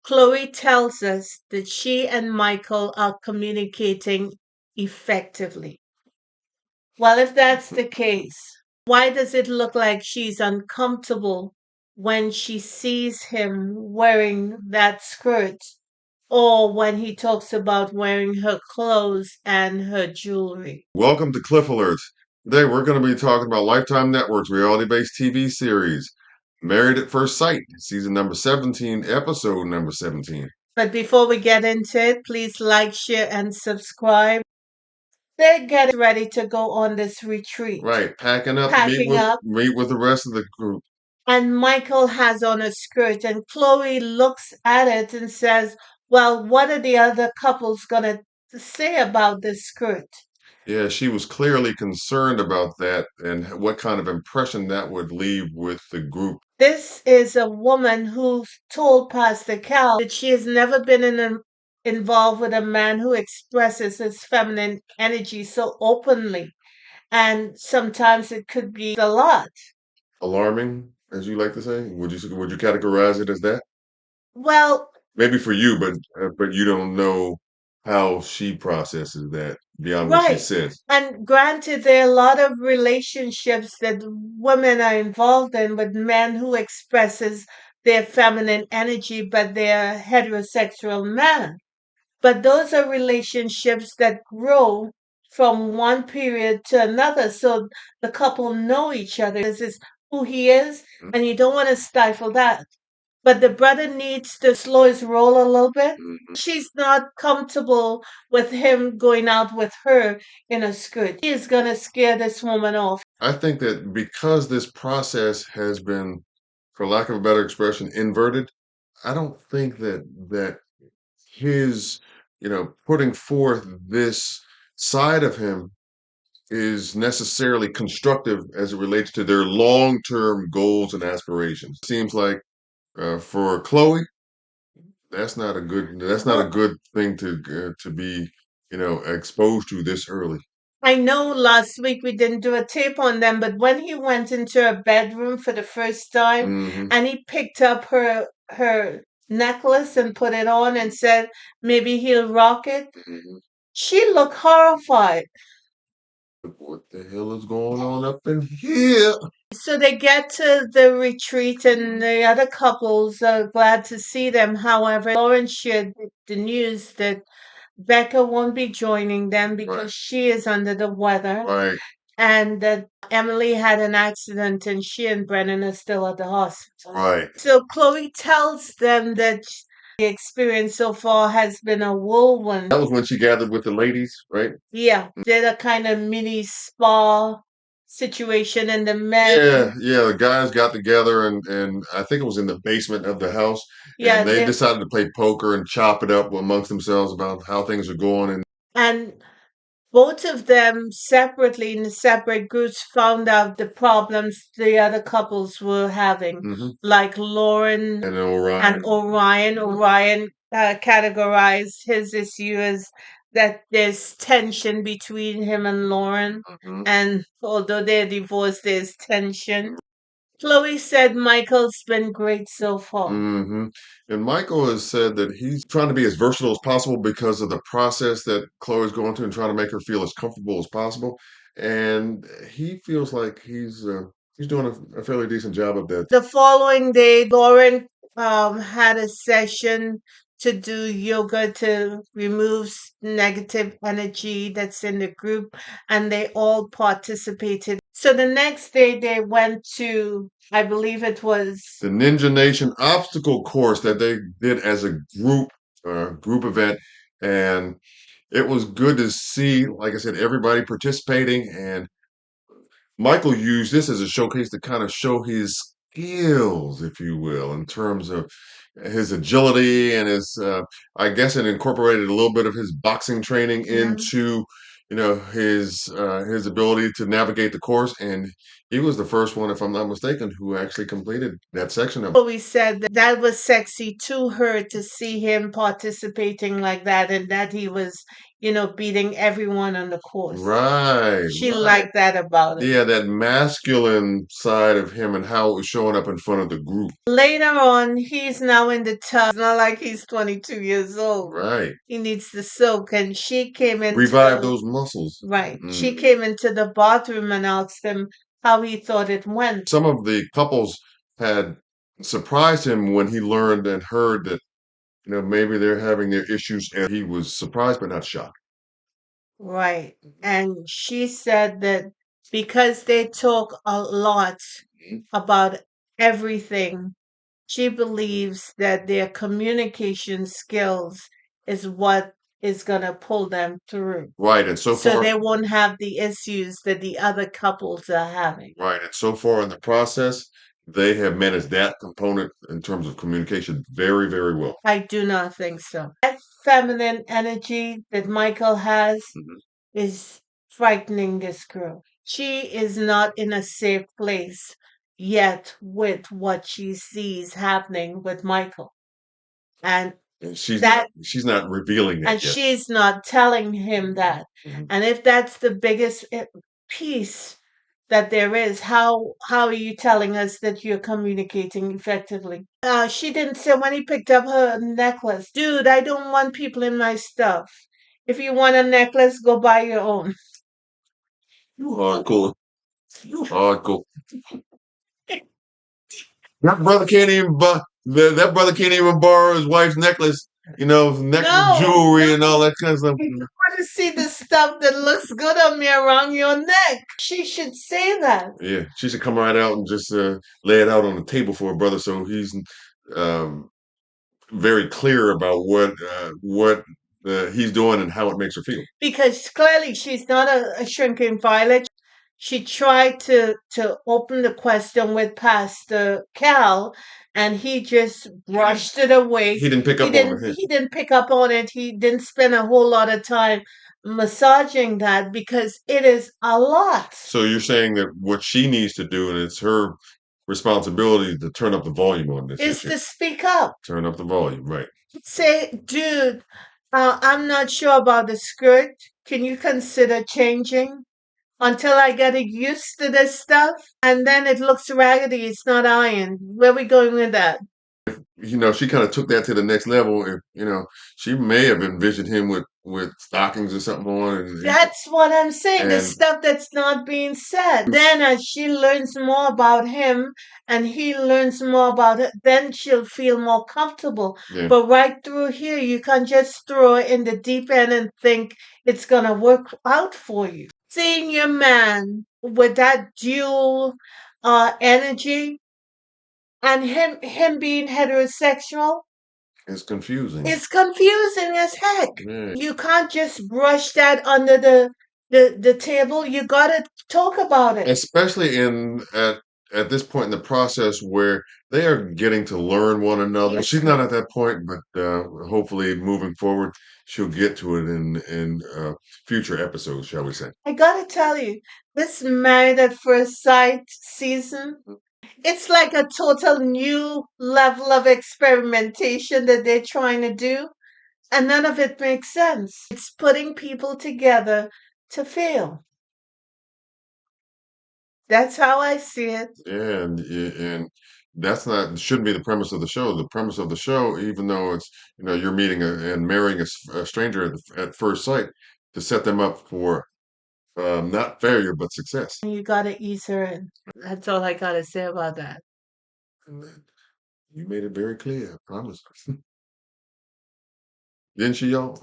Chloe tells us that she and Michael are communicating effectively. Well, if that's the case, why does it look like she's uncomfortable when she sees him wearing that skirt or when he talks about wearing her clothes and her jewelry? Welcome to Cliff Alerts. Today we're going to be talking about Lifetime Network's reality-based TV series, Married at First Sight, season number 17, episode number 17. But before we get into it, please like, share, and subscribe. They're getting ready to go on this retreat. Right, packing up to Packing up, meet with the rest of the group. and Michael has on a skirt, and Chloe looks at it and says, well, what are the other couples gonna say about this skirt? Yeah, she was clearly concerned about that and what kind of impression that would leave with the group. This is a woman who told Pastor Cal that she has never been involved with a man who expresses his feminine energy so openly. And sometimes it could be a lot. Alarming, as you like to say. Would you categorize it as that? Well, Maybe for you, but you don't know how she processes that beyond what she right. says. And granted, there are a lot of relationships that women are involved in with men who expresses their feminine energy, but they're heterosexual men. But those are relationships that grow from one period to another. So the couple know each other. This is who he is, and you don't want to stifle that. But the brother needs to slow his roll a little bit. Mhm. She's not comfortable with him going out with her in a skirt. He is going to scare this woman off. I think that because this process has been, for lack of a better expression, inverted, I don't think that his, putting forth this side of him is necessarily constructive as it relates to their long-term goals and aspirations. Seems like for Chloe, that's not a Well, good thing to be, exposed to this early. I know last week we didn't do a tape on them, but when he went into her bedroom for the first time Hmm. and he picked up her necklace and put it on and said maybe he'll rock it, Hmm. she looked horrified. What the hell is going on up in here? So they get to the retreat, and the other couples are glad to see them. However, Lauren shared the news that Becca won't be joining them Right, because she is under the weather, right, and that Emily had an accident and she and Brennan are still at the hospital. right. So Chloe tells them that the experience so far has been a whirlwind. That was when she gathered with the ladies, right? Yeah, did a kind of mini spa situation, and the Yeah, men, yeah. The guys got together and I think it was in the basement of the house, yeah, and they decided to play poker and chop it up amongst themselves about how things are going. And and both of them separately in the separate groups found out the problems the other couples were having, Mhm. like Lauren And and Orion. Orion. Orion categorized his issue as that there's tension between him and Lauren, Mhm. and although they're divorced, there's tension. Chloe said Michael's been great so far. Hmm. And Michael has said that he's trying to be as versatile as possible because of the process that Chloe's going through and trying to make her feel as comfortable as possible. And he feels like he's doing a fairly decent job of that. The following day, Lauren had a session to do yoga to remove negative energy that's in the group, and they all participated. So the next day, they went to, I believe it was, The Ninja Nation obstacle course that they did as a group event, and it was good to see, like I said, everybody participating. And Michael used this as a showcase to kind of show his skills, if you will, in terms of his agility and I guess it incorporated a little bit of his boxing training yeah, into, his ability to navigate the course. And He was the first one, if I'm not mistaken, who actually completed that section of. We said that that was sexy to her to see him participating like that and that he was, beating everyone on the course. Right, She right. liked that about him. Yeah, that masculine side of him and how it was showing up in front of the group. Later on, he's now in the tub. It's not like he's 22 years old. Right. He needs the soak. And she came into Revive those muscles. right. She came into the bathroom and asked him how he thought it went. Some of the couples had surprised him when he learned and heard that, maybe they're having their issues, and he was surprised but not shocked. Right. And she said that because they talk a lot Mhm. about everything, she believes that their communication skills is what is going to pull them through. Right, and so So far, they won't have the issues that the other couples are having. right, and so far in the process, they have managed that component in terms of communication very, very well. I do not think so. That feminine energy that Michael has Mhm. is frightening this girl. She is not in a safe place yet with what she sees happening with Michael. And And she's not revealing that and yet. she's not telling him that. Mhm. And if that's the biggest piece that there is, how are you telling us that you're communicating effectively? She didn't say when he picked up her necklace, dude, I don't want people in my stuff. If you want a necklace, go buy your own. You hardcore. You hardcore. That brother can't even buy. That brother can't even borrow his wife's necklace. Jewelry and all that kind of stuff. You want to see the stuff that looks good on me around your neck. She should say that. Yeah, she should come right out and just lay it out on the table for her brother, so he's um, very clear about what he's doing and how it makes her feel. Because clearly she's not a shrinking violet. She tried to open the question with Pastor Cal, and he just brushed it away. He didn't pick up on it. He didn't pick up on it. He didn't spend a whole lot of time massaging that because it is a lot. So you're saying that what she needs to do, and it's her responsibility to turn up the volume on this Is issue. to speak up. Turn up the volume, right? Say, dude, I'm not sure about the skirt. Can you consider changing until I get used to this stuff? And then it looks raggedy. It's not ironed. Where we going with that? She kind of took that to the next level, and she may have envisioned him with stockings or something on, That's what I'm saying. The and stuff that's not being said. Then, as she learns more about him and he learns more about it, then she'll feel more comfortable. yeah, But right through here, you can't just throw it in the deep end and think it's going to work out for you. Seeing your man with that dual energy and him being heterosexual, it's confusing. it's confusing as heck. Yeah. You can't just brush that under the table. You gotta talk about it. Especially at this point in the process where they are getting to learn one another. She's not at that point, but hopefully moving forward, she'll get to it in future episodes, shall we say? I gotta tell you, this Married at First Sight season, it's like a total new level of experimentation that they're trying to do, and none of it makes sense. It's putting people together to fail. That's how I see it. And that's not shouldn't be the premise of the show. The premise of the show, even though it's you're meeting and marrying a stranger at first sight, to set them up for not failure but success. You gotta ease her in. That's all I gotta say about that. And you made it very clear. I promise. Didn't she, y'all?